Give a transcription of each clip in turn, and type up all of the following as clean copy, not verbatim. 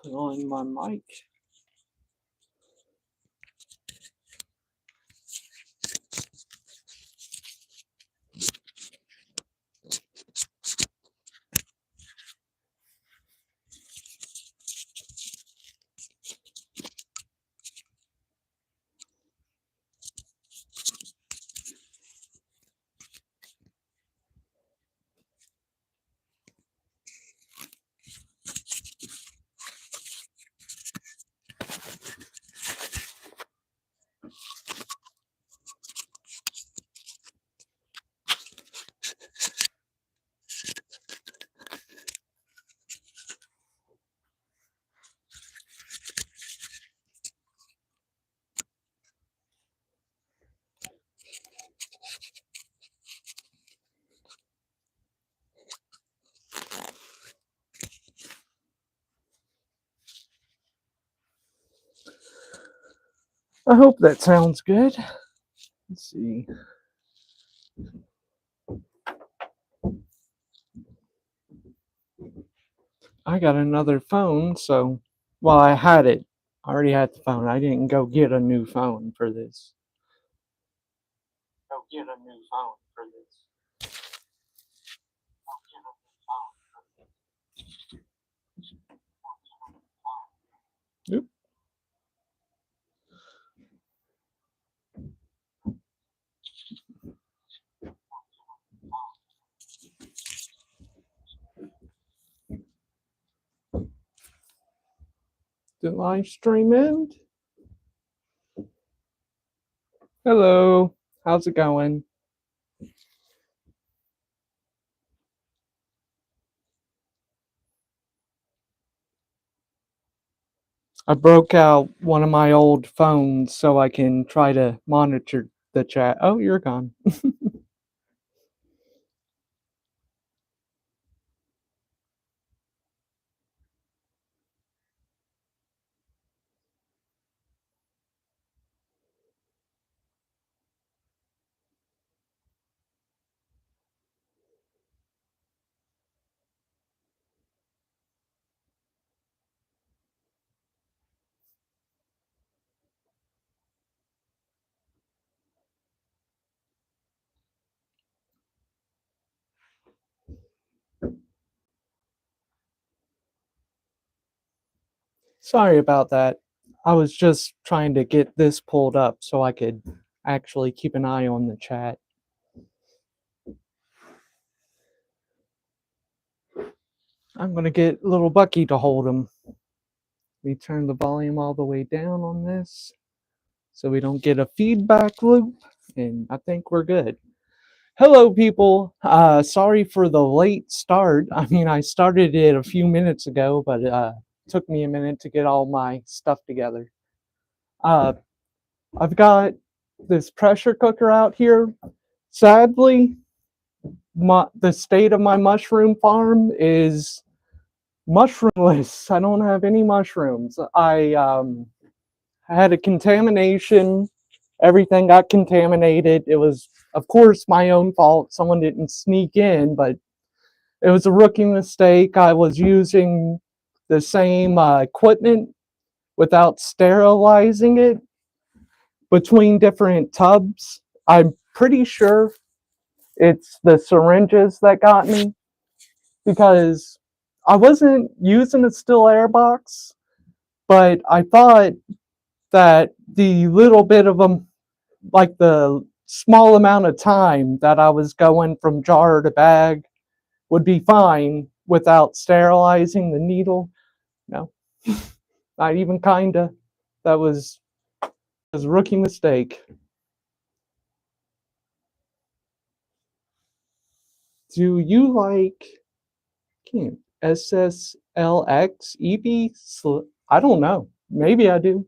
Put on my mic. I hope that sounds good. Let's see. I got another phone, so, well, I had it. I already had the phone. I didn't go get a new phone for this. Oop. The live stream end? Hello. How's it going? I broke out one of my old phones so I can try to monitor the chat. Oh, you're gone. Sorry about that. I was just trying to get this pulled up so I could actually keep an eye on the chat. I'm going to get little Bucky to hold him. We turn the volume all the way down on this so we don't get a feedback loop, and I think we're good. Hello, people. Sorry for the late start. I mean, I started it a few minutes ago, but it took me a minute to get all my stuff together. I've got this pressure cooker out here. Sadly, the state of my mushroom farm is mushroomless. I don't have any mushrooms. I had a contamination. Everything got contaminated. It was, of course, my own fault. Someone didn't sneak in, but it was a rookie mistake. I was using the same equipment without sterilizing it between different tubs. I'm pretty sure it's the syringes that got me because I wasn't using a still air box, but I thought that the little bit of them, like the small amount of time that I was going from jar to bag, would be fine without sterilizing the needle. No, not even kinda. That was a rookie mistake. Do you like SSLX EV? I don't know. Maybe I do.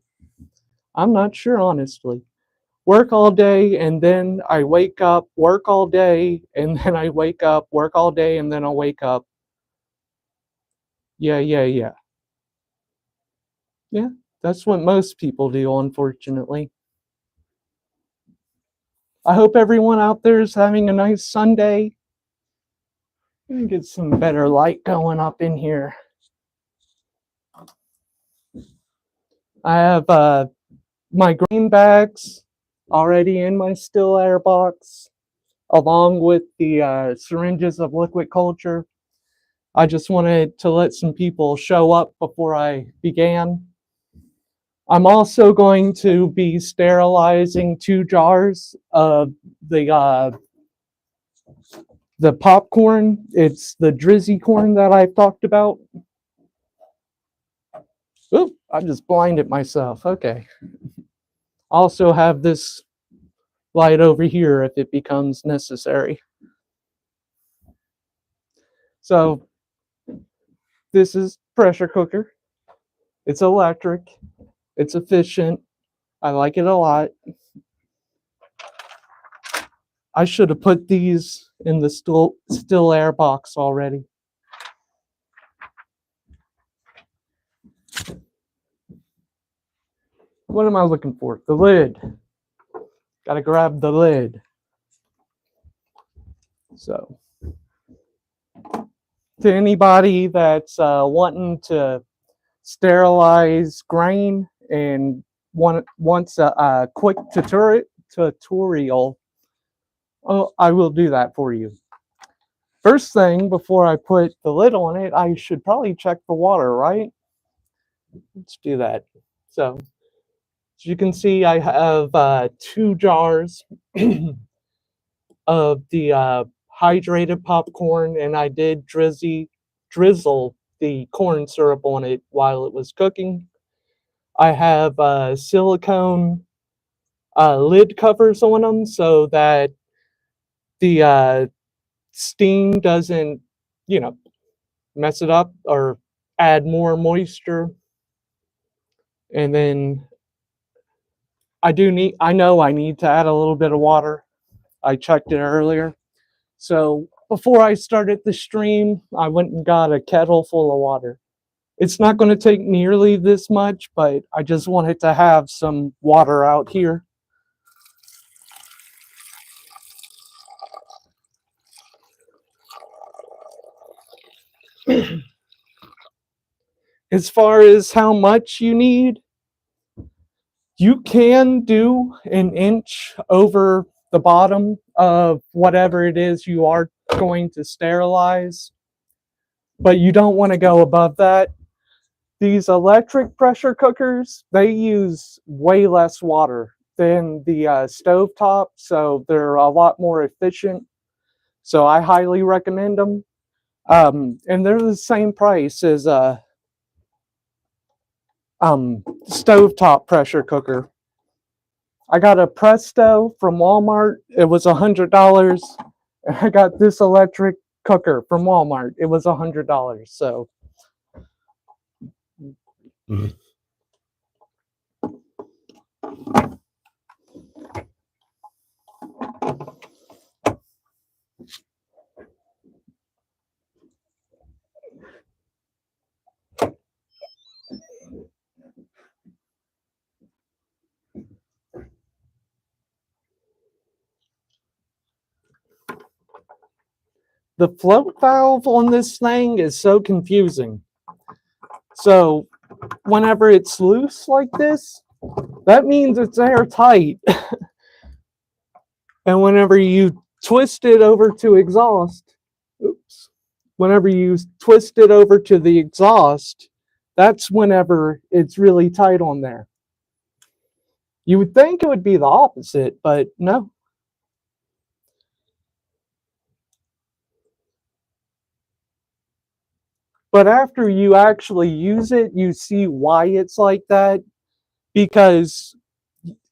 I'm not sure, honestly. Work all day and then I wake up, work all day, and then I wake up, work all day, and then I'll wake up. Yeah. Yeah, that's what most people do, unfortunately. I hope everyone out there is having a nice Sunday. I'm gonna get some better light going up in here. I have my green bags already in my still air box, along with the syringes of liquid culture. I just wanted to let some people show up before I began. I'm also going to be sterilizing 2 jars of the popcorn. It's the drizzy corn that I've talked about. Oop, I just blinded myself. Okay. Also have this light over here if it becomes necessary. So this is pressure cooker. It's electric. It's efficient. I like it a lot. I should have put these in the still air box already. What am I looking for? The lid. Gotta grab the lid. So, to anybody that's wanting to sterilize grain and wants a quick tutorial, I will do that for you. First thing, before I put the lid on it, I should probably check the water, right? Let's do that. So, as you can see, I have 2 jars of the hydrated popcorn, and I did drizzle the corn syrup on it while it was cooking. I have silicone lid covers on them so that the steam doesn't, mess it up or add more moisture. And then I know I need to add a little bit of water. I checked it earlier. So before I started the stream, I went and got a kettle full of water. It's not going to take nearly this much, but I just wanted to have some water out here. As far as how much you need, you can do an inch over the bottom of whatever it is you are going to sterilize, but you don't want to go above that. These electric pressure cookers, they use way less water than the stovetop, so they're a lot more efficient. So I highly recommend them. And they're the same price as a stovetop pressure cooker. I got a Presto from Walmart. It was $100. And I got this electric cooker from Walmart. It was $100. So. The float valve on this thing is so confusing. So whenever it's loose like this, that means it's airtight. And whenever you twist it over to exhaust, whenever you twist it over to the exhaust, that's whenever it's really tight on there. You would think it would be the opposite, but no. But after you actually use it, you see why it's like that. Because,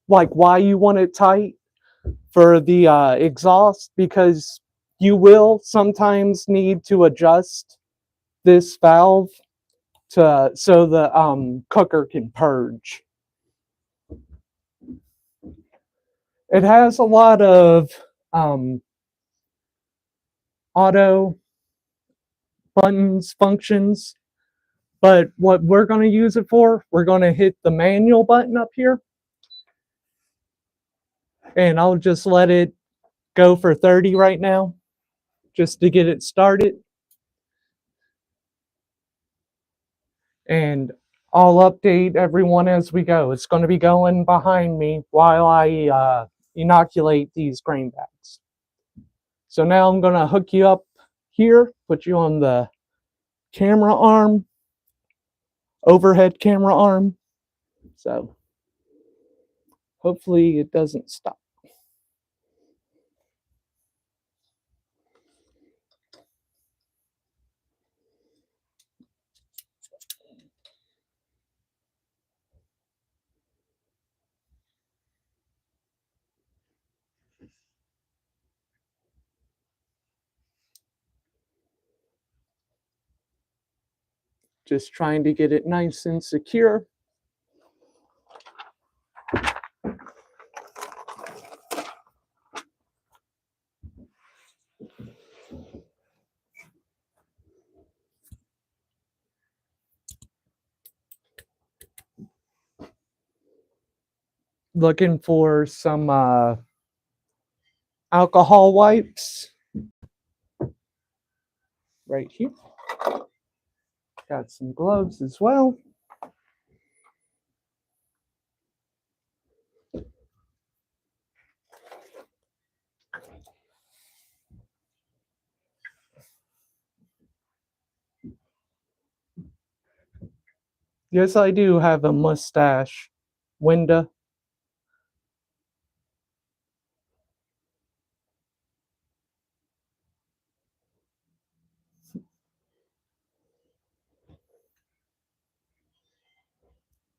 like, why you want it tight for the exhaust, because you will sometimes need to adjust this valve so the cooker can purge. It has a lot of auto buttons, functions, but what we're going to use it for, we're going to hit the manual button up here, and I'll just let it go for 30 right now, just to get it started. And I'll update everyone as we go. It's going to be going behind me while I inoculate these grain bags. So now I'm going to hook you up here, put you on the camera arm, overhead camera arm. So hopefully it doesn't stop. Just trying to get it nice and secure. Looking for some alcohol wipes right here. Got some gloves as well. Yes, I do have a mustache window.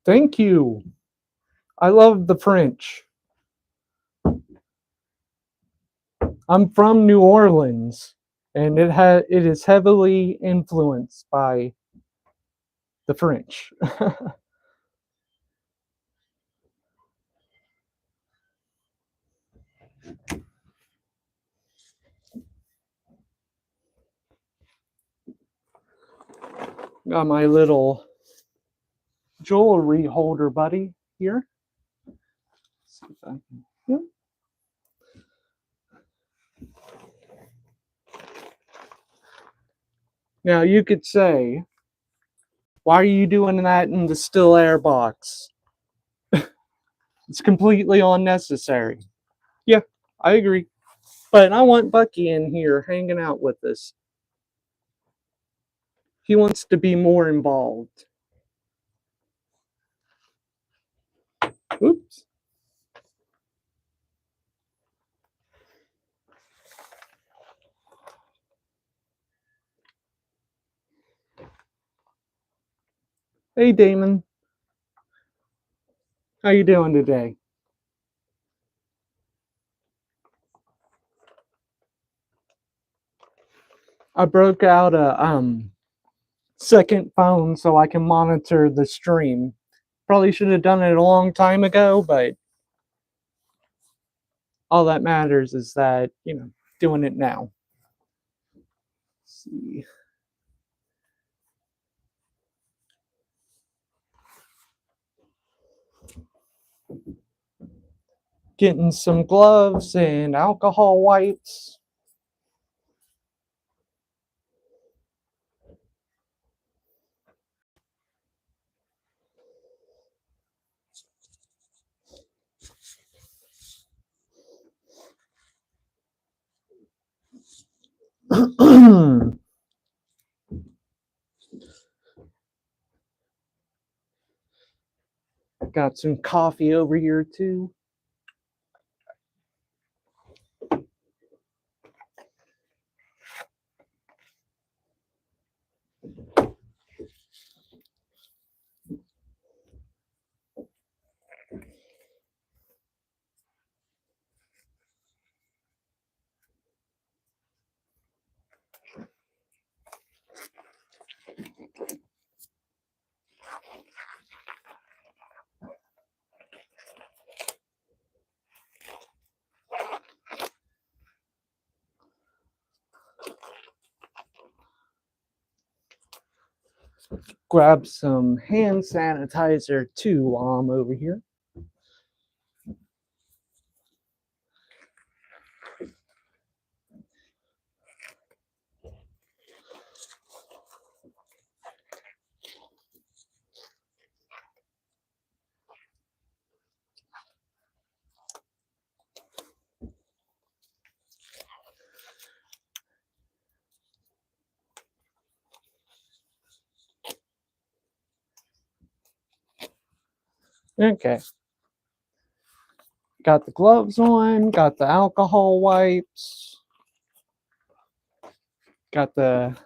Thank you. I love the French. I'm from New Orleans, and it is heavily influenced by the French. Got my little jewelry holder buddy here. Let's see if I can. Yeah. Now you could say, why are you doing that in the still air box? It's completely unnecessary. Yeah, I agree. But I want Bucky in here hanging out with us. He wants to be more involved. Oops. Hey, Damon. How you doing today? I broke out a second phone so I can monitor the stream. Probably should have done it a long time ago, but all that matters is that, doing it now. Let's see. Getting some gloves and alcohol wipes. Got some coffee over here too. Grab some hand sanitizer too while I'm over here. Okay. Got the gloves on, got the alcohol wipes, got the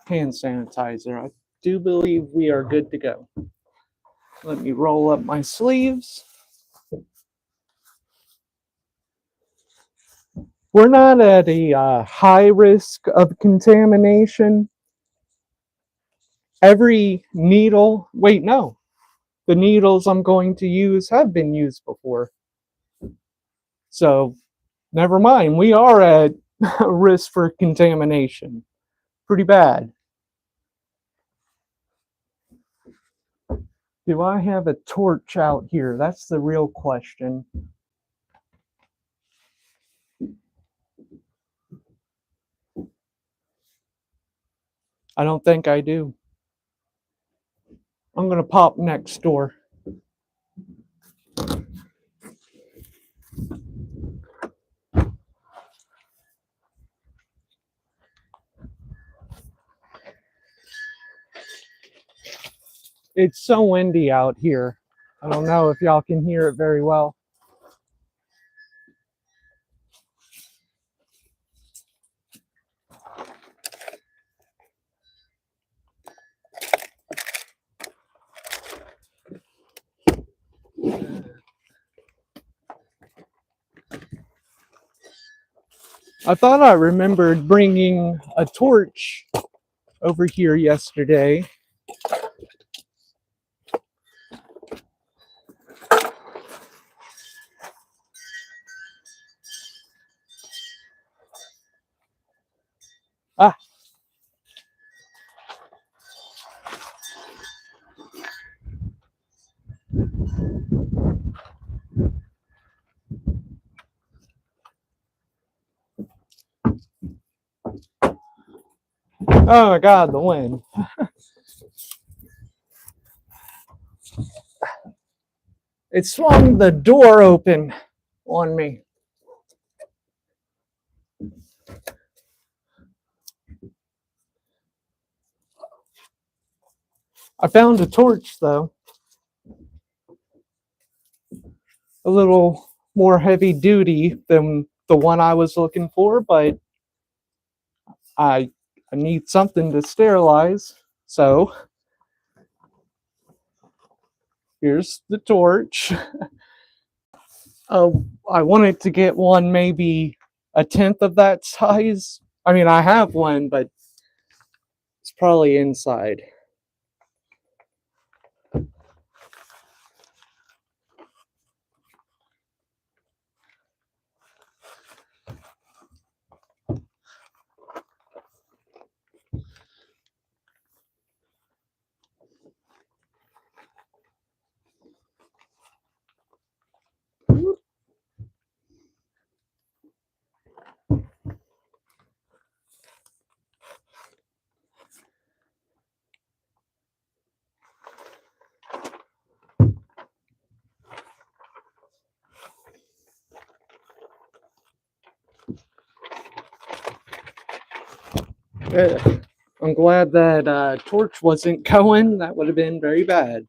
hand sanitizer. I do believe we are good to go. Let me roll up my sleeves. We're not at a high risk of contamination. Every needle, wait, no. The needles I'm going to use have been used before. So, never mind. We are at risk for contamination. Pretty bad. Do I have a torch out here? That's the real question. I don't think I do. I'm going to pop next door. It's so windy out here. I don't know if y'all can hear it very well. I thought I remembered bringing a torch over here yesterday. Ah. Oh my God, the wind. It swung the door open on me. I found a torch though. A little more heavy duty than the one I was looking for, but I need something to sterilize. So here's the torch. I wanted to get one maybe a tenth of that size. I mean, I have one, but it's probably inside. I'm glad that torch wasn't going. That would have been very bad.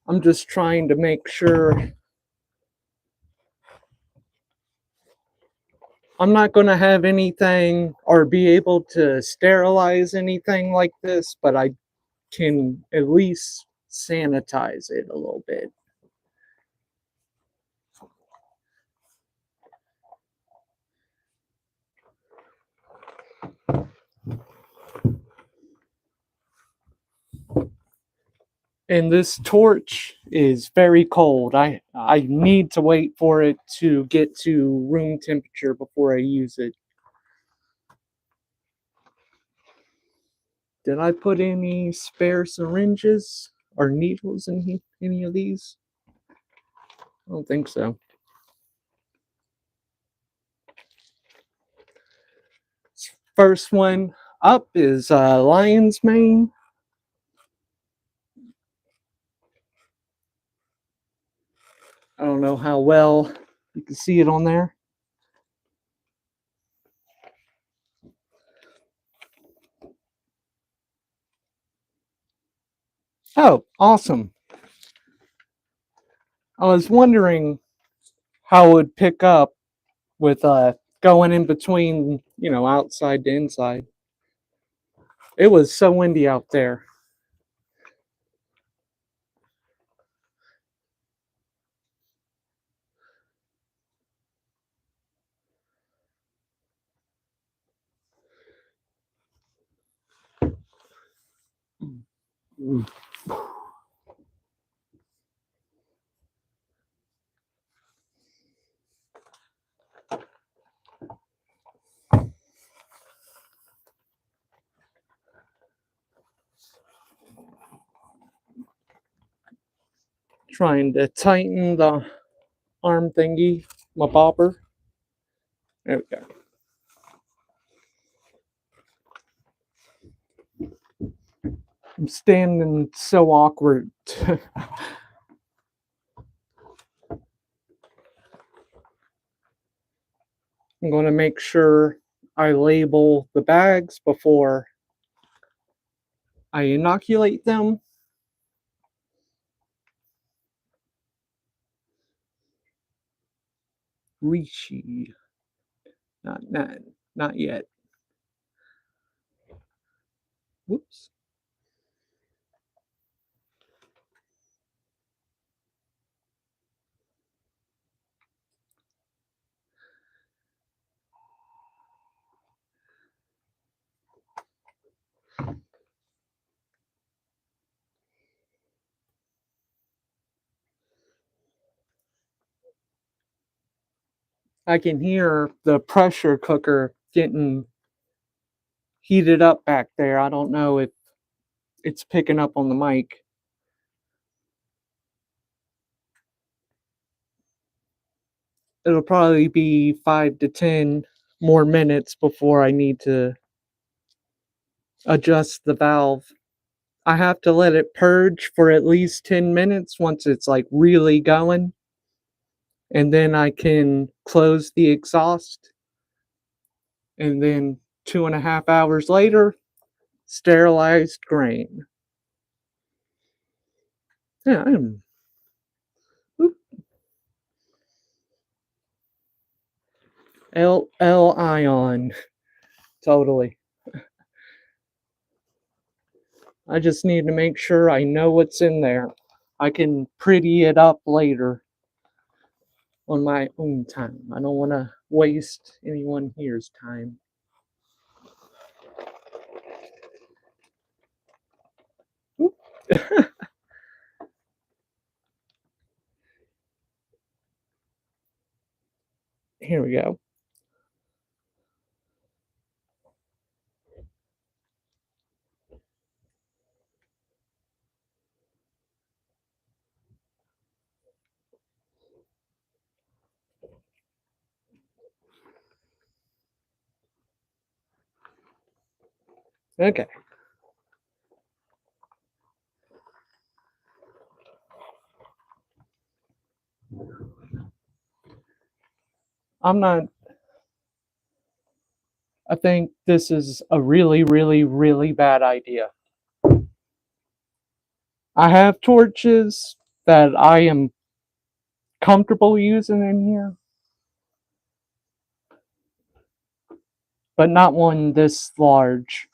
I'm just trying to make sure I'm not going to have anything or be able to sterilize anything like this, but I can at least sanitize it a little bit. And this torch is very cold. I need to wait for it to get to room temperature before I use it. Did I put any spare syringes or needles in any of these? I don't think so. First one up is lion's mane. I don't know how well you can see it on there. Oh, awesome. I was wondering how it would pick up with going in between, outside to inside. It was so windy out there. Trying to tighten the arm thingy, my bobber. There we go. I'm standing so awkward. I'm going to make sure I label the bags before I inoculate them. Rishi. Not yet. Whoops. I can hear the pressure cooker getting heated up back there. I don't know if it's picking up on the mic. It'll probably be 5 to 10 more minutes before I need to adjust the valve. I have to let it purge for at least 10 minutes once it's like really going. And then I can close the exhaust. And then 2.5 hours later, sterilized grain. Yeah, I'm L ion. Totally. I just need to make sure I know what's in there. I can pretty it up later on my own time. I don't want to waste anyone here's time. Here we go. Okay. I think this is a really, really, really bad idea. I have torches that I am comfortable using in here, but not one this large.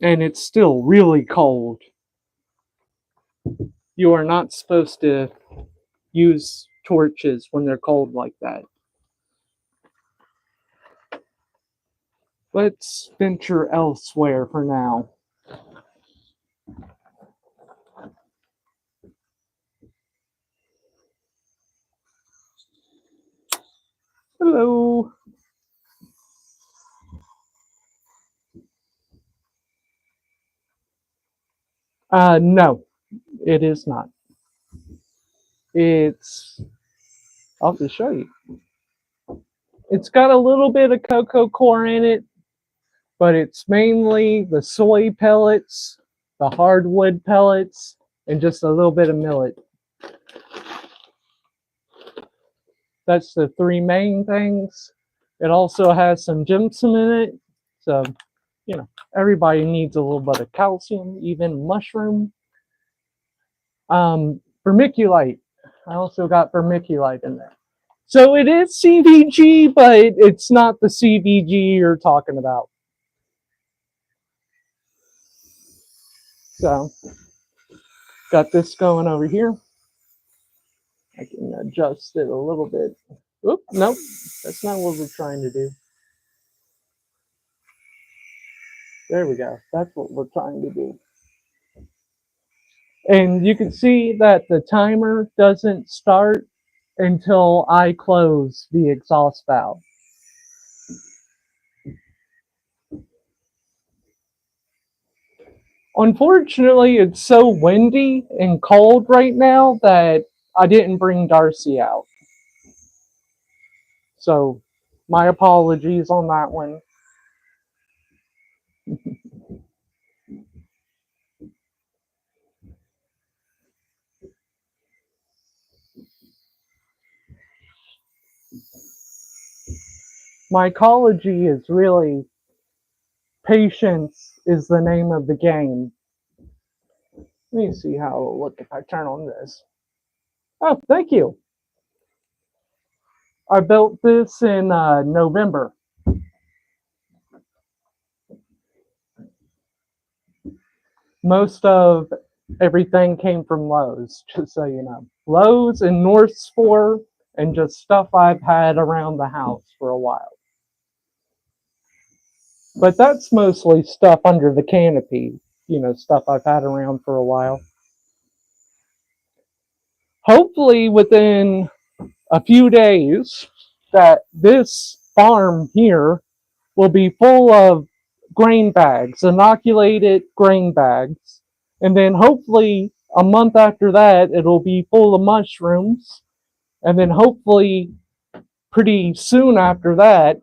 And it's still really cold. You are not supposed to use torches when they're cold like that. Let's venture elsewhere for now. Hello. No, it is not. I'll just show you. It's got a little bit of cocoa core in it, but it's mainly the soy pellets, the hardwood pellets, and just a little bit of millet. That's the three main things. It also has some gypsum in it, so You know, everybody needs a little bit of calcium, even mushroom. Vermiculite. I also got vermiculite in there. So it is CVG, but it's not the CVG you're talking about. So, got this going over here. I can adjust it a little bit. Oop, nope, that's not what we're trying to do. There we go. That's what we're trying to do. And you can see that the timer doesn't start until I close the exhaust valve. Unfortunately, it's so windy and cold right now that I didn't bring Darcy out. So, my apologies on that one. Mycology is really patience is the name of the game. Let me see how it'll look if I turn on this. Oh, thank you. I built this in November. Most of everything came from Lowe's, just so you know. Lowe's and North Spore, and just stuff I've had around the house for a while. But that's mostly stuff under the canopy, you know, stuff I've had around for a while. Hopefully within a few days that this farm here will be full of grain bags, inoculated grain bags. And then hopefully a month after that, it'll be full of mushrooms. And then hopefully pretty soon after that,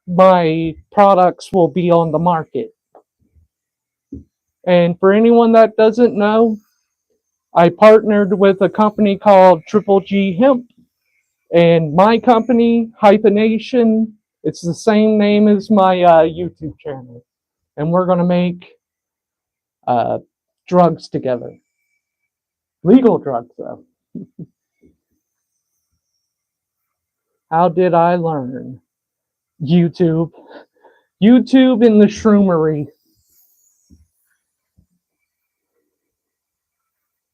my products will be on the market. And for anyone that doesn't know, I partnered with a company called Triple G Hemp. And my company, Hyphenation, it's the same name as my YouTube channel. And we're going to make drugs together. Legal drugs, though. How did I learn? YouTube. YouTube in the shroomery.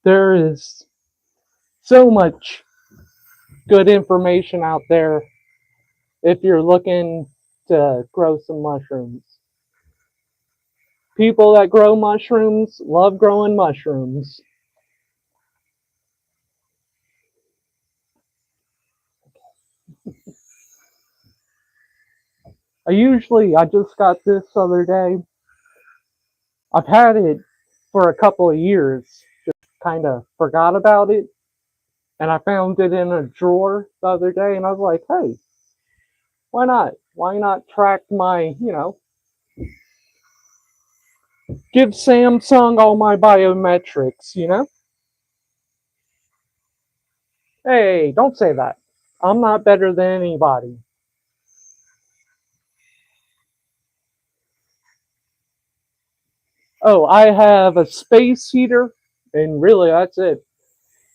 There is so much good information out there if you're looking to grow some mushrooms. People that grow mushrooms love growing mushrooms. I just got this other day. I've had it for a couple of years, just kind of forgot about it. And I found it in a drawer the other day, and I was like, hey, why not? Why not track my, give Samsung all my biometrics, Hey, don't say that. I'm not better than anybody. Oh, I have a space heater, and really that's it.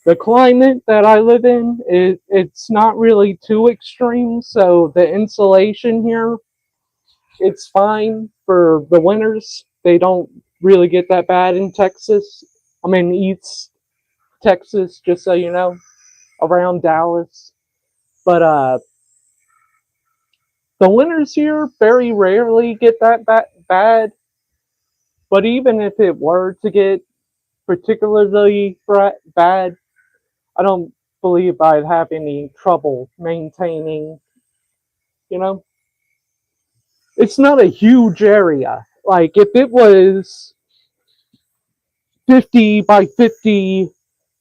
The climate that I live in, it's not really too extreme, so the insulation here, it's fine for the winters. They don't really get that bad in Texas. I'm in East Texas, just so you know, around Dallas. But the winters here very rarely get that bad. But even if it were to get particularly bad, I don't believe I'd have any trouble maintaining, you know? It's not a huge area. Like, if it was 50 by 50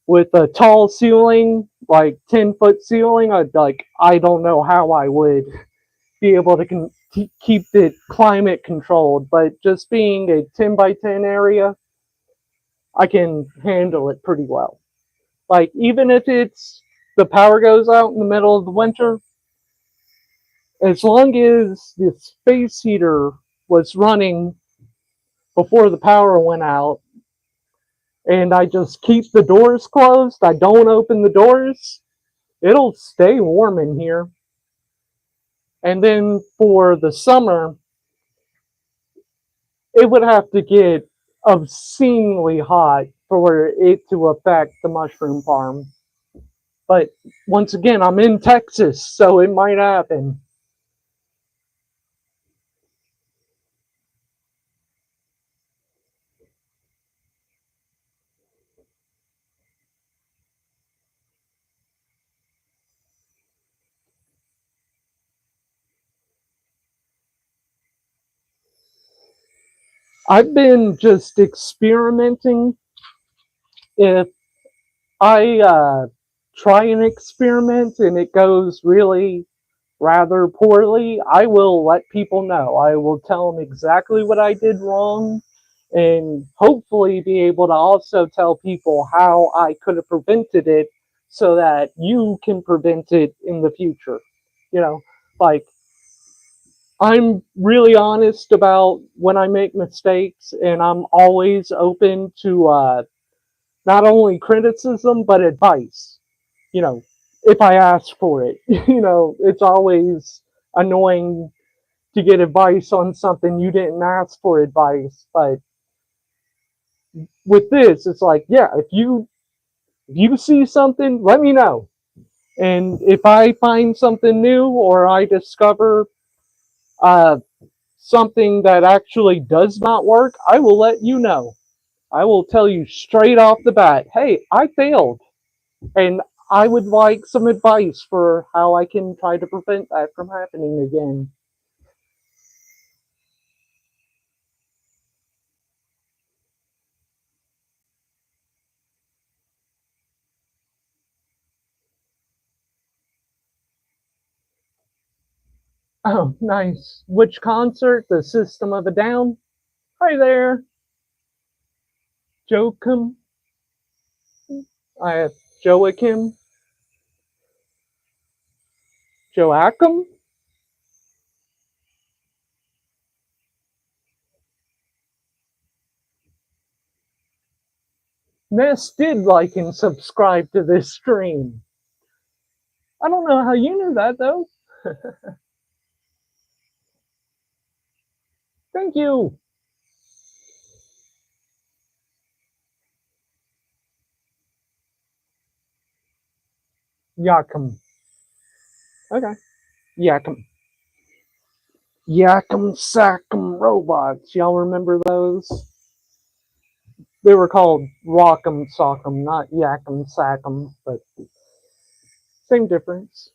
with a tall ceiling, like 10-foot ceiling, I don't know how I would be able to keep it climate controlled. But just being a 10 by 10 area, I can handle it pretty well. Like, even if the power goes out in the middle of the winter, as long as the space heater was running before the power went out, and I just keep the doors closed. I don't open the doors. It'll stay warm in here. And then for the summer, it would have to get obscenely hot for it to affect the mushroom farm. But once again, I'm in Texas, so it might happen. I've been just experimenting. If I try an experiment and it goes really rather poorly, I will let people know. I will tell them exactly what I did wrong and hopefully be able to also tell people how I could have prevented it so that you can prevent it in the future. You know, like I'm really honest about when I make mistakes, and I'm always open to not only criticism but advice. You know, if I ask for it, it's always annoying to get advice on something you didn't ask for advice. But with this, it's like, yeah, if you see something, let me know. And if I find something new or I discover uh, something that actually does not work, I will let you know. I will tell you straight off the bat, hey, I failed. And I would like some advice for how I can try to prevent that from happening again. Oh, nice. Which concert? The System of a Down? Hi there, Joachim. I have Joachim. Joachim? Ness did like and subscribe to this stream. I don't know how you knew that though. Thank you. Yakum. Okay. Yakum. Yakum Sakum robots. Y'all remember those? They were called Rock'em Sock'em, not Yakum Sakum, but same difference.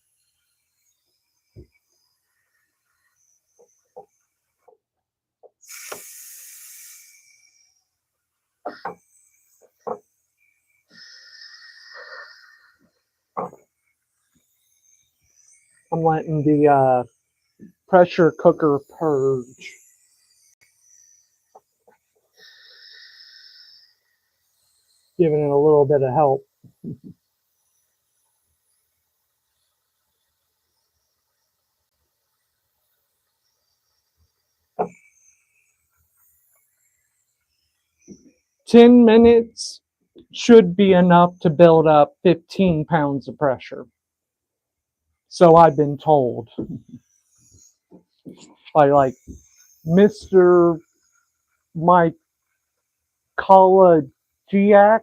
I'm letting the pressure cooker purge. Giving it a little bit of help. 10 minutes should be enough to build up 15 pounds of pressure. So I've been told by like Mr. Mike Kalajiak.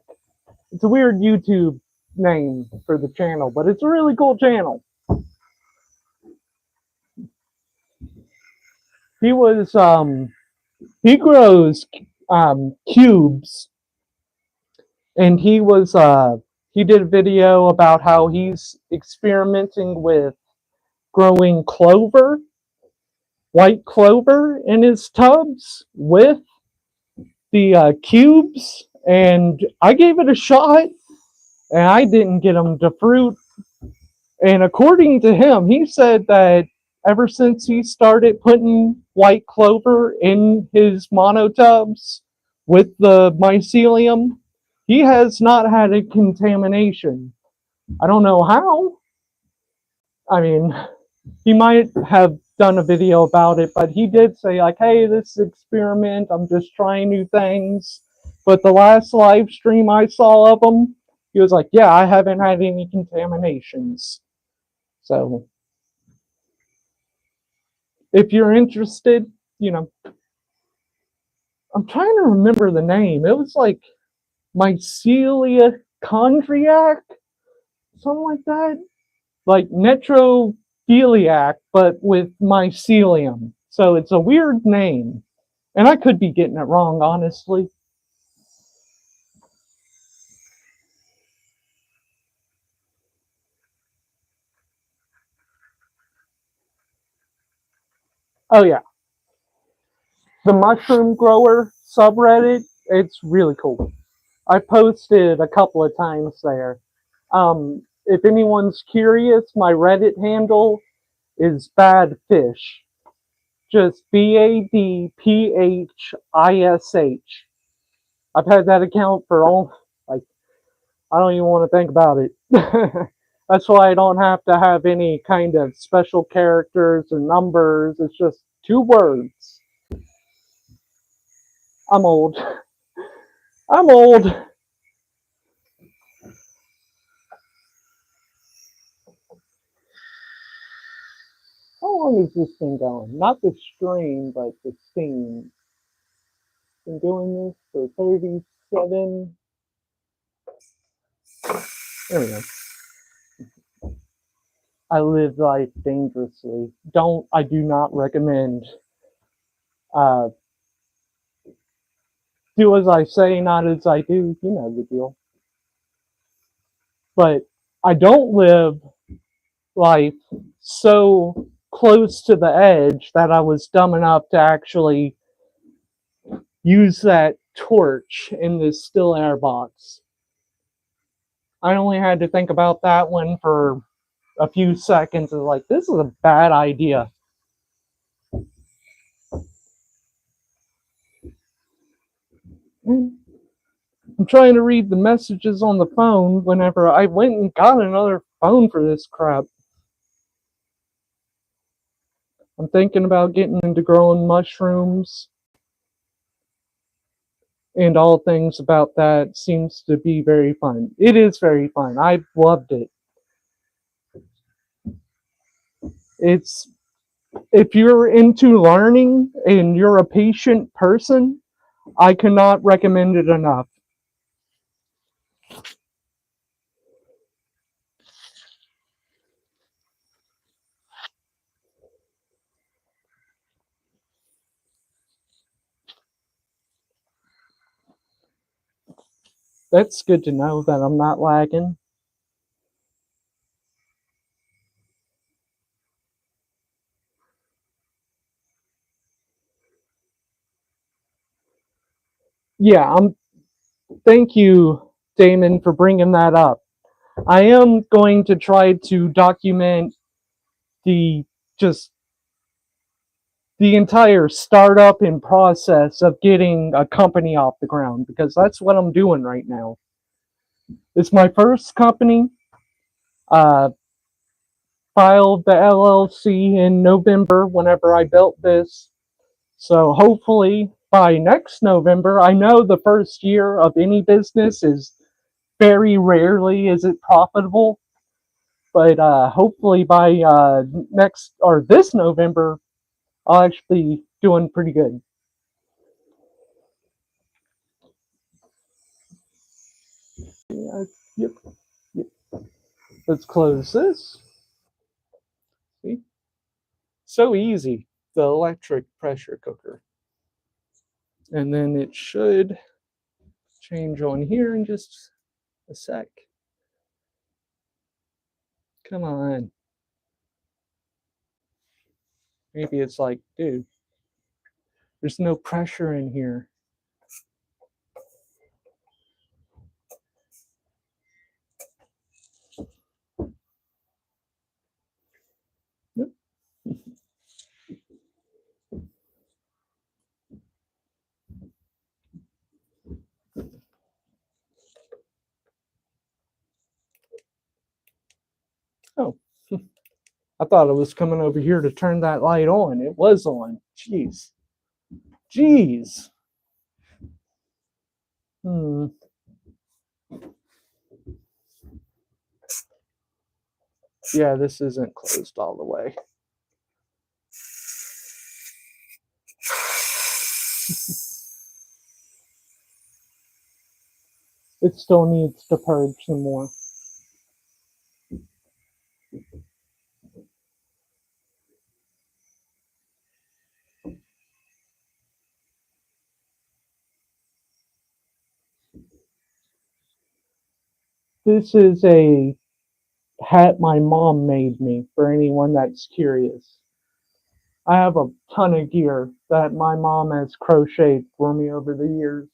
It's a weird YouTube name for the channel, but it's a really cool channel. He grows cubes, and he did a video about how he's experimenting with growing clover, white clover in his tubs with the cubes, and I gave it a shot, and I didn't get them to fruit. And according to him, he said that ever since he started putting white clover in his monotubs with the mycelium, he has not had a contamination. I don't know how. I mean, he might have done a video about it, but he did say like, hey, this experiment, I'm just trying new things. But the last live stream I saw of him, he was like, yeah, I haven't had any contaminations. So if you're interested, you know, I'm trying to remember the name. It was like mycelia chondriac, something like that. Like netrophiliac, but with mycelium. So it's a weird name. And I could be getting it wrong, honestly. Oh, yeah. The mushroom grower subreddit, it's really cool. I posted a couple of times there. If anyone's curious, my Reddit handle is Bad Fish. Just BADPHISH. I've had that account for all, like, I don't even want to think about it. That's why I don't have to have any kind of special characters or numbers. It's just 2 words. I'm old. I'm old. How long is this thing going? Not the stream, but the steam. Been doing this for 37. There we go. I live life dangerously. I do not recommend. Uh, do as I say, not as I do. You know the deal. But I don't live life so close to the edge that I was dumb enough to actually use that torch in this still air box. I only had to think about that one for a few seconds and like, this is a bad idea. I'm trying to read the messages on the phone whenever I went and got another phone for this crap. I'm thinking about getting into growing mushrooms, and all things about that seems to be very fun. It is very fun. I've loved it. It's if you're into learning and you're a patient person, I cannot recommend it enough. That's good to know that I'm not lagging. Yeah, thank you, Damon, for bringing that up. I am going to try to document the just the entire startup and process of getting a company off the ground, because that's what I'm doing right now. It's my first company. Uh, Filed the LLC in November whenever I built this. So hopefully by next November, I know the first year of any business is very rarely is it profitable, but hopefully by next or this November, I'll actually be doing pretty good. Yeah, yep, yep. Let's close this. See? So easy, the electric pressure cooker. And then it should change on here in just a sec. Come on. Maybe it's like, dude, there's no pressure in here. Nope. Oh. I thought it was coming over here to turn that light on. It was on. Jeez. Jeez. Hmm. Yeah, this isn't closed all the way. It still needs to purge some more. This is a hat my mom made me, for anyone that's curious. I have a ton of gear that my mom has crocheted for me over the years,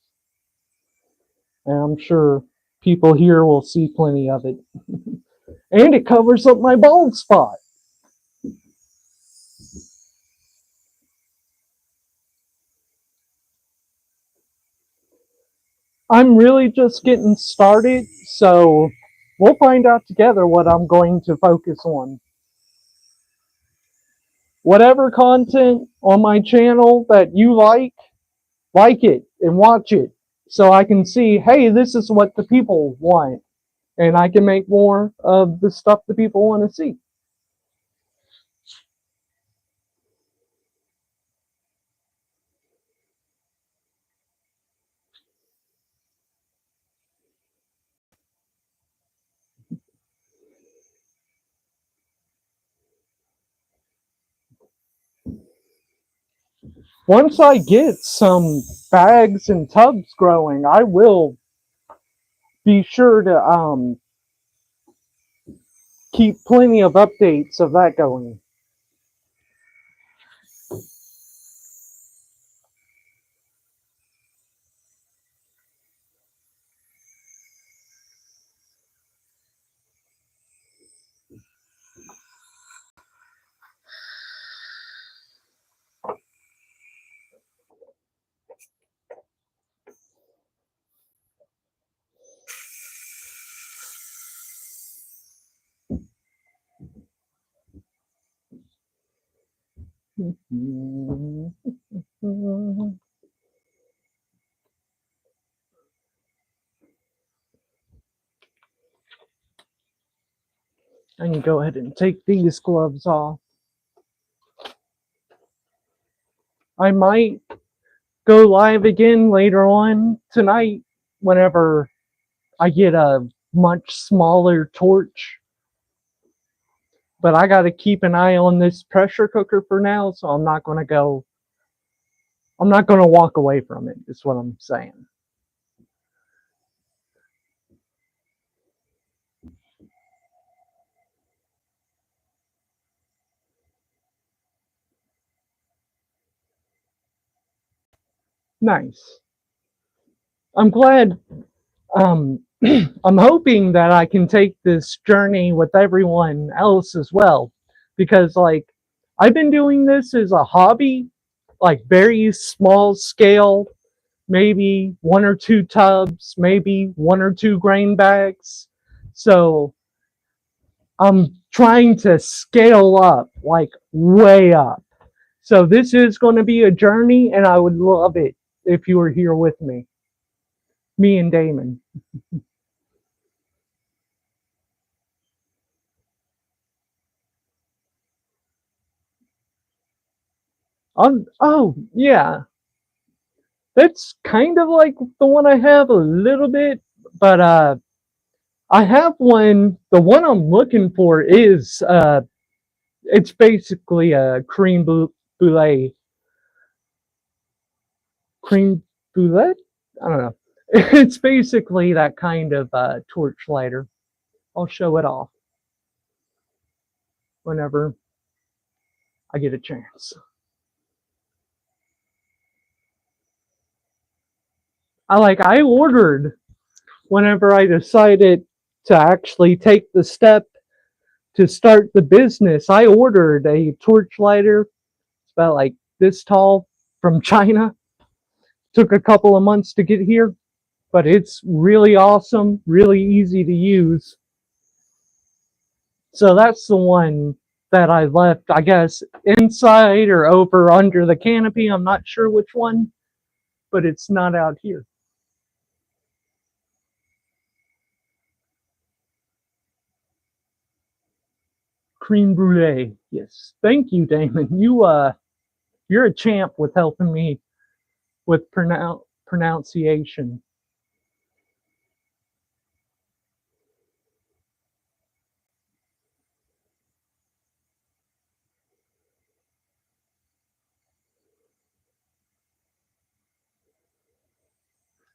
and I'm sure people here will see plenty of it. And it covers up my bald spot. I'm really just getting started, so we'll find out together what I'm going to focus on. Whatever content on my channel that you like it and watch it so I can see, hey, this is what the people want, and I can make more of the stuff the people want to see. Once I get some bags and tubs growing, I will be sure to keep plenty of updates of that going. I can go ahead and take these gloves off. I might go live again later on tonight whenever I get a much smaller torch. But I got to keep an eye on this pressure cooker for now, so I'm not going to walk away from it, is what I'm saying. Nice. I'm glad. I'm hoping that I can take this journey with everyone else as well, because like I've been doing this as a hobby, like very small scale, maybe 1 or 2 tubs, maybe 1 or 2 grain bags. So I'm trying to scale up, like way up. So this is going to be a journey, and I would love it if you were here with me and Damon. Oh yeah, that's kind of like the one I have a little bit, but I have one. The one I'm looking for is it's basically a brulee, cream brulee. I don't know. It's basically that kind of torch lighter. I'll show it off whenever I get a chance. I ordered whenever I decided to actually take the step to start the business. I ordered a torch lighter. It's about like this tall from China. Took a couple of months to get here, but it's really awesome, really easy to use. So that's the one that I left, I guess, inside or over under the canopy. I'm not sure which one, but it's not out here. Cream brulee. Yes. Thank you, Damon. You're a champ with helping me with pronunciation.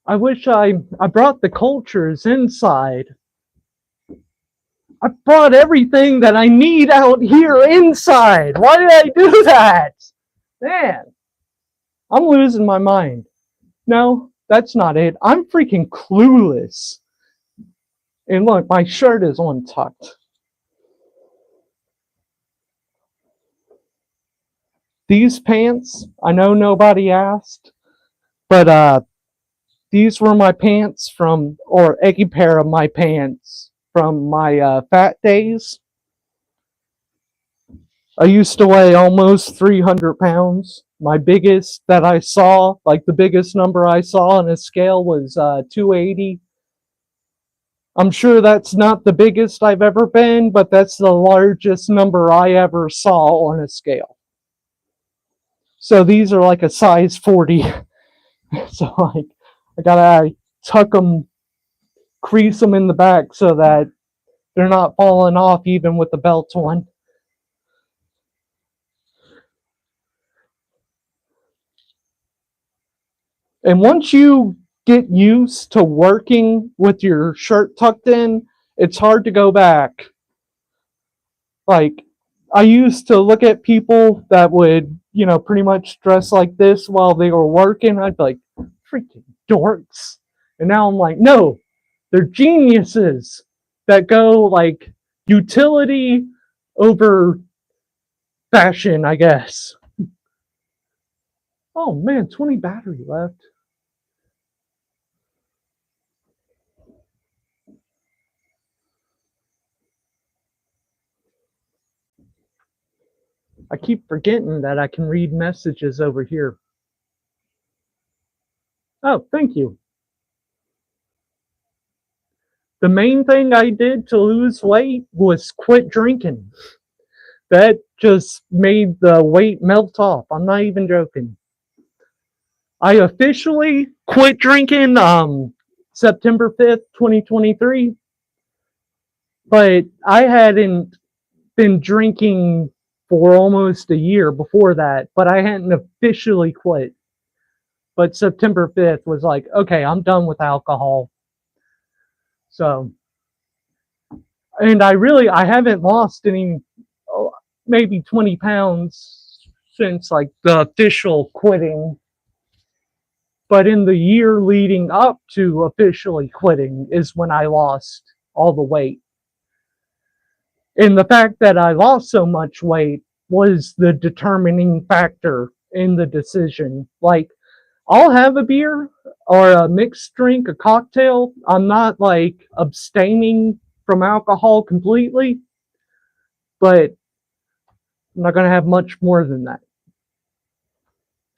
I wish I brought the cultures inside. I brought everything that I need out here inside. Why did I do that? Man, I'm losing my mind. No, that's not it. I'm freaking clueless. And look, my shirt is untucked. These pants, I know nobody asked, but these were my pants from, or a pair of my pants from my fat days. I used to weigh almost 300 pounds. My biggest that I saw, like the biggest number I saw on a scale was 280. I'm sure that's not the biggest I've ever been, but that's the largest number I ever saw on a scale. So these are like a size 40. So like I gotta tuck them, crease them in the back so that they're not falling off even with the belt on. And once you get used to working with your shirt tucked in, it's hard to go back. Like, I used to look at people that would, pretty much dress like this while they were working. I'd be like, freaking dorks. And now I'm like, no, they're geniuses that go like utility over fashion, I guess. Oh man, 20 battery left. I keep forgetting that I can read messages over here. Oh, thank you. The main thing I did to lose weight was quit drinking. That just made the weight melt off. I'm not even joking. I officially quit drinking September 5th, 2023. But I hadn't been drinking for almost a year before that, but I hadn't officially quit. But September 5th was like, okay, I'm done with alcohol. So, and I haven't lost any, maybe 20 pounds since like the official quitting. But in the year leading up to officially quitting is when I lost all the weight. And the fact that I lost so much weight was the determining factor in the decision. Like, I'll have a beer or a mixed drink, a cocktail. I'm not like abstaining from alcohol completely, but I'm not going to have much more than that.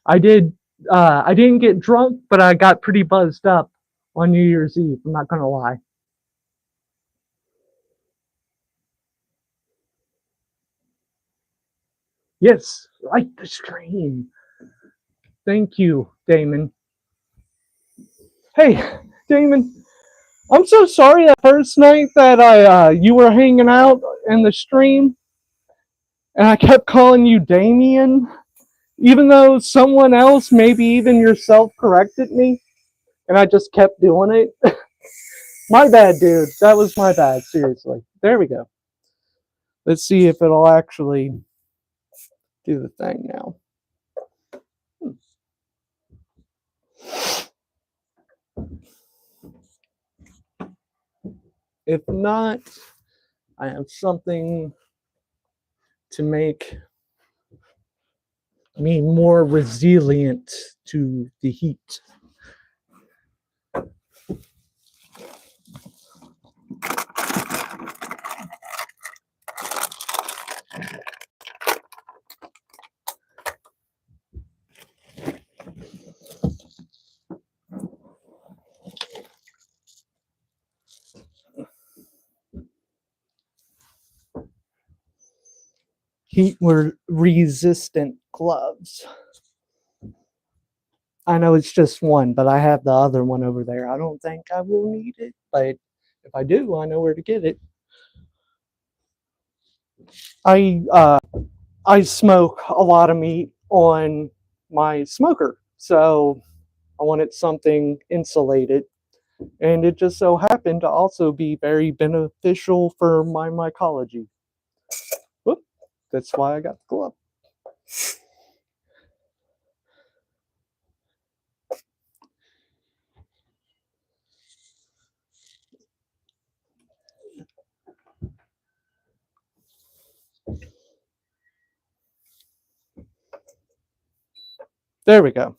I didn't get drunk, but I got pretty buzzed up on New Year's Eve. I'm not going to lie. Yes, like the stream. Thank you, Damon. Hey, Damon, I'm so sorry that first night that you were hanging out in the stream and I kept calling you Damien, even though someone else, maybe even yourself, corrected me, and I just kept doing it. My bad, dude. That was my bad, seriously. There we go. Let's see if it'll actually do the thing now. If not, I have something to make me more resilient to the heat. heat resistant gloves. I know it's just one, but I have the other one over there. I don't think I will need it, but if I do, I know where to get it. I smoke a lot of meat on my smoker, so I wanted something insulated, and it just so happened to also be very beneficial for my mycology. Whoop, that's why I got the glove. There we go.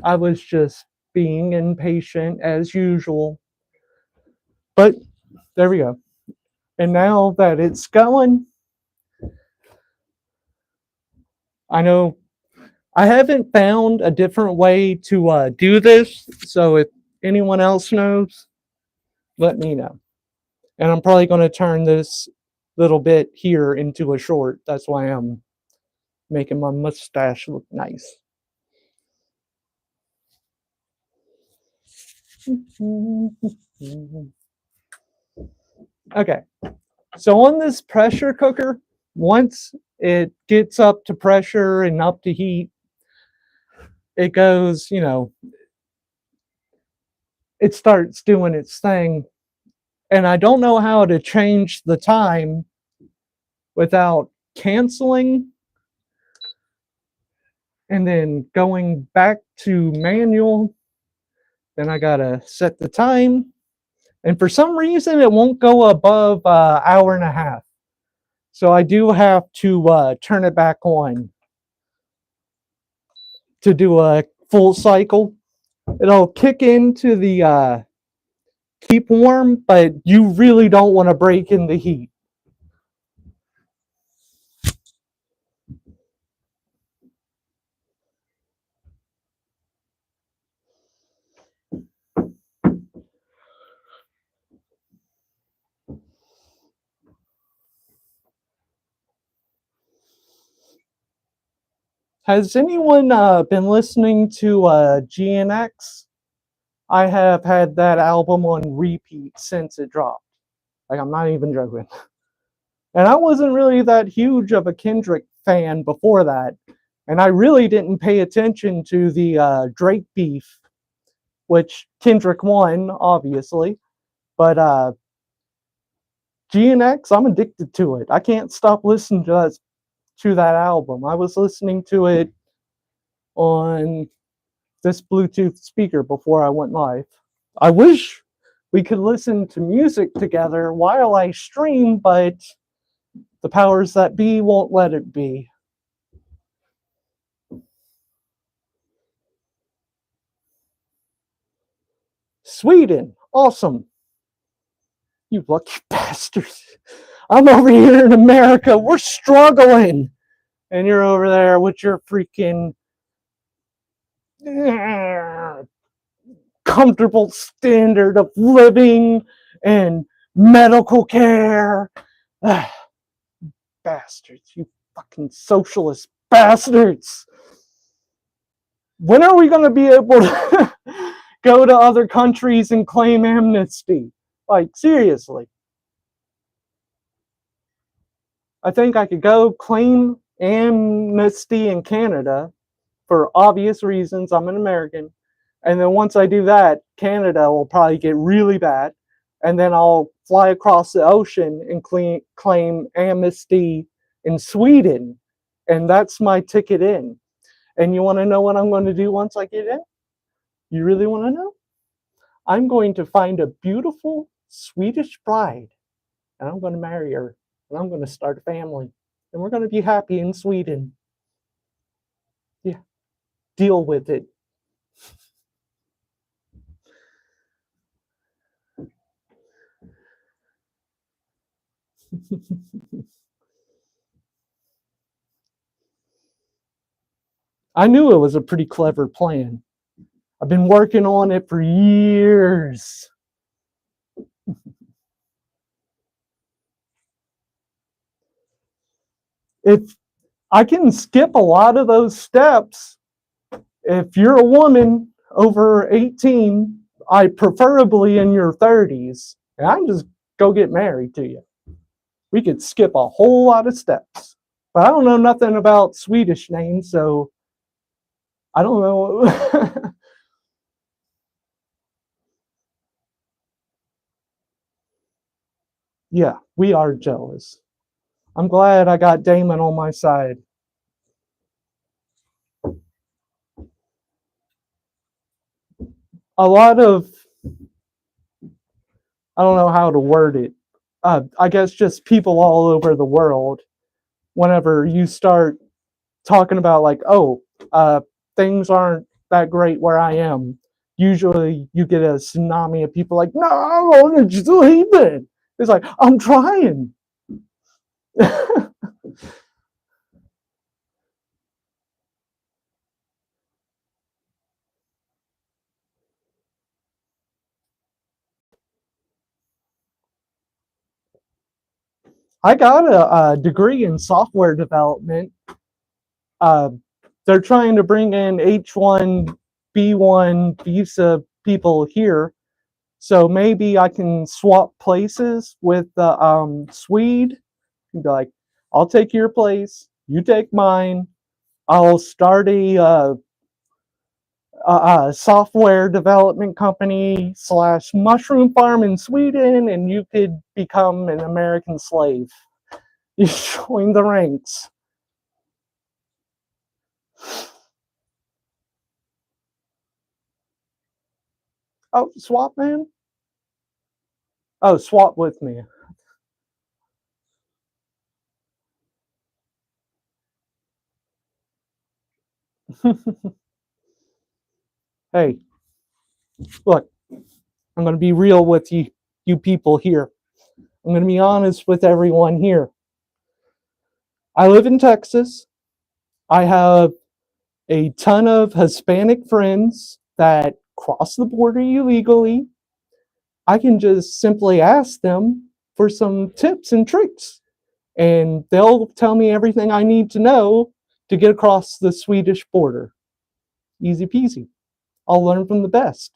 I was just being impatient as usual, but there we go. And now that it's going, I know I haven't found a different way to do this. So if anyone else knows, let me know. And I'm probably going to turn this little bit here into a short. That's why I'm making my mustache look nice. Okay, so on this pressure cooker, once it gets up to pressure and up to heat, it goes, it starts doing its thing. And I don't know how to change the time without canceling and then going back to manual. Then I gotta set the time. And for some reason, it won't go above an hour and a half. So I do have to turn it back on to do a full cycle. It'll kick into the keep warm, but you really don't want to break in the heat. Has anyone been listening to GNX? I have had that album on repeat since it dropped. Like, I'm not even joking. And I wasn't really that huge of a Kendrick fan before that. And I really didn't pay attention to the Drake beef, which Kendrick won, obviously. But GNX, I'm addicted to it. I can't stop listening to that album. I was listening to it on this Bluetooth speaker before I went live. I wish we could listen to music together while I stream, but the powers that be won't let it be. Sweden, awesome. You lucky bastards. I'm over here in America. We're struggling. And you're over there with your freaking comfortable standard of living and medical care. Bastards, you fucking socialist bastards. When are we going to be able to go to other countries and claim amnesty? Like, seriously. I think I could go claim amnesty in Canada for obvious reasons. I'm an American. And then once I do that, Canada will probably get really bad. And then I'll fly across the ocean and claim amnesty in Sweden. And that's my ticket in. And you want to know what I'm going to do once I get in? You really want to know? I'm going to find a beautiful Swedish bride. And I'm going to marry her. And I'm going to start a family. And we're going to be happy in Sweden. Yeah. Deal with it. I knew it was a pretty clever plan. I've been working on it for years. If I can skip a lot of those steps, if you're a woman over 18, I preferably in your 30s, and I can just go get married to you. We could skip a whole lot of steps. But I don't know nothing about Swedish names, so I don't know. Yeah, we are jealous. I'm glad I got Damon on my side. A lot of, I don't know how to word it. I guess just people all over the world, whenever you start talking about, like, oh, things aren't that great where I am, usually you get a tsunami of people like, no, it's leaving. It's like, I'm trying. I got a degree in software development. Uh, they're trying to bring in H1B1 visa people here, so maybe I can swap places with the Swede. Be like, I'll take your place, you take mine. I'll start a software development company slash mushroom farm in Sweden, and you could become an American slave. You join the ranks. Oh, swap, man? Oh, swap with me. Hey, look, I'm going to be real with you people here. I'm going to be honest with everyone here. I live in Texas. I have a ton of Hispanic friends that cross the border illegally. I can just simply ask them for some tips and tricks, and they'll tell me everything I need to know to get across the Swedish border. Easy peasy. I'll learn from the best.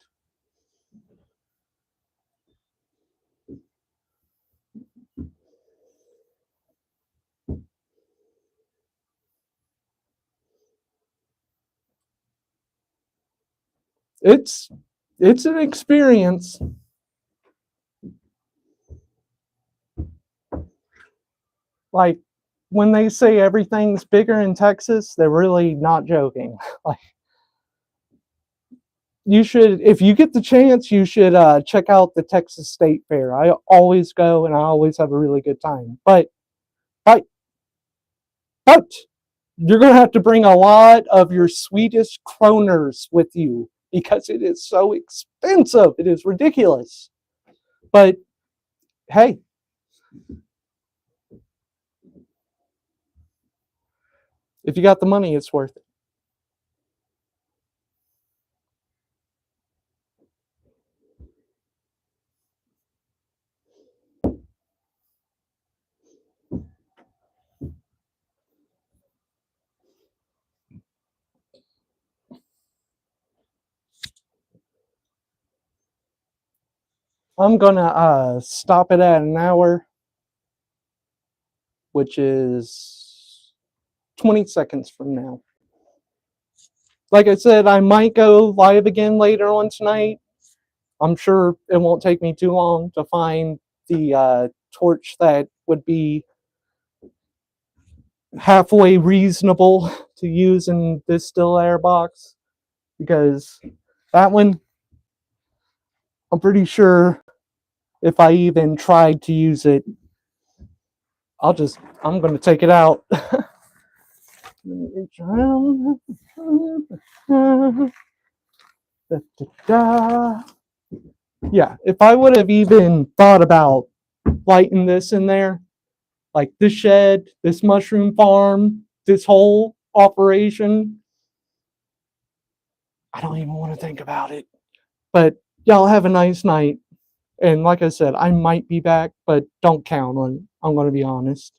It's it's an experience. Like, when they say everything's bigger in Texas, they're really not joking. Like, you should, if you get the chance, you should check out the Texas State Fair. I always go and I always have a really good time. But but you're gonna have to bring a lot of your Swedish kroners with you because it is so expensive. It is ridiculous. But hey, if you got the money, it's worth it. I'm gonna stop it at an hour, which is 20 seconds from now. Like I said, I might go live again later on tonight. I'm sure it won't take me too long to find the torch that would be halfway reasonable to use in this still air box, because that one, I'm pretty sure if I even tried to use it, I'm going to take it out. Yeah, if I would have even thought about lighting this in there, like this shed, this mushroom farm, this whole operation, I don't even want to think about it. But y'all have a nice night. And like I said, I might be back, but don't count on it. I'm going to be honest.